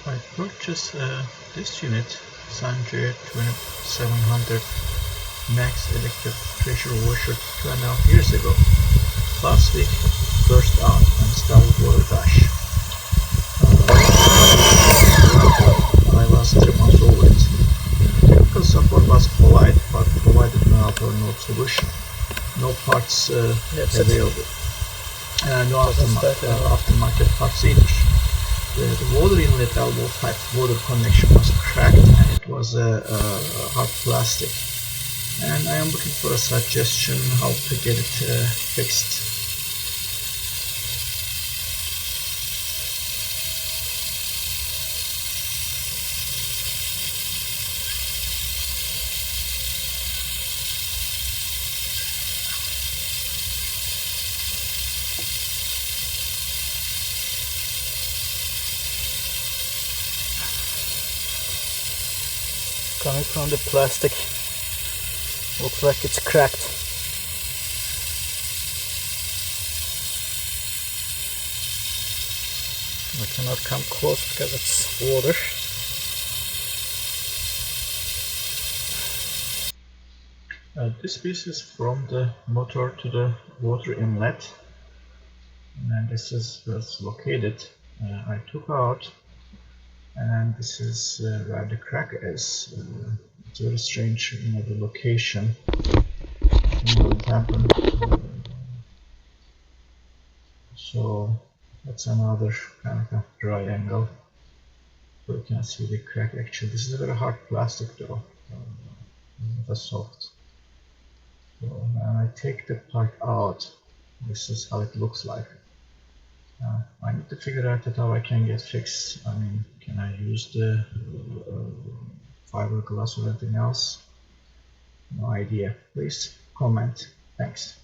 I purchased this unit, SunJoeSPX2700Max electric pressure washer 2.5 years ago. Last week, burst out and started water gush. I was 3 months over it. Technical support was polite, but provided no alternative solution. No parts available. No aftermarket parts either. The water inlet elbow type water connection was cracked, and it was a hard plastic. And I am looking for a suggestion how to get it fixed. Coming from the plastic, looks like it's cracked. I cannot come close because it's water. This piece is from the motor to the water inlet, and this is where it's located. I took out, and this is where the crack is. It's very strange, the location. What happened? So that's another kind of a triangle. So you can see the crack. Actually, this is a very hard plastic, though. Not soft. So when I take the part out, this is how it looks like. I need to figure out how I can get fixed. I mean, can I use the fiberglass or anything else? No idea. Please comment. Thanks.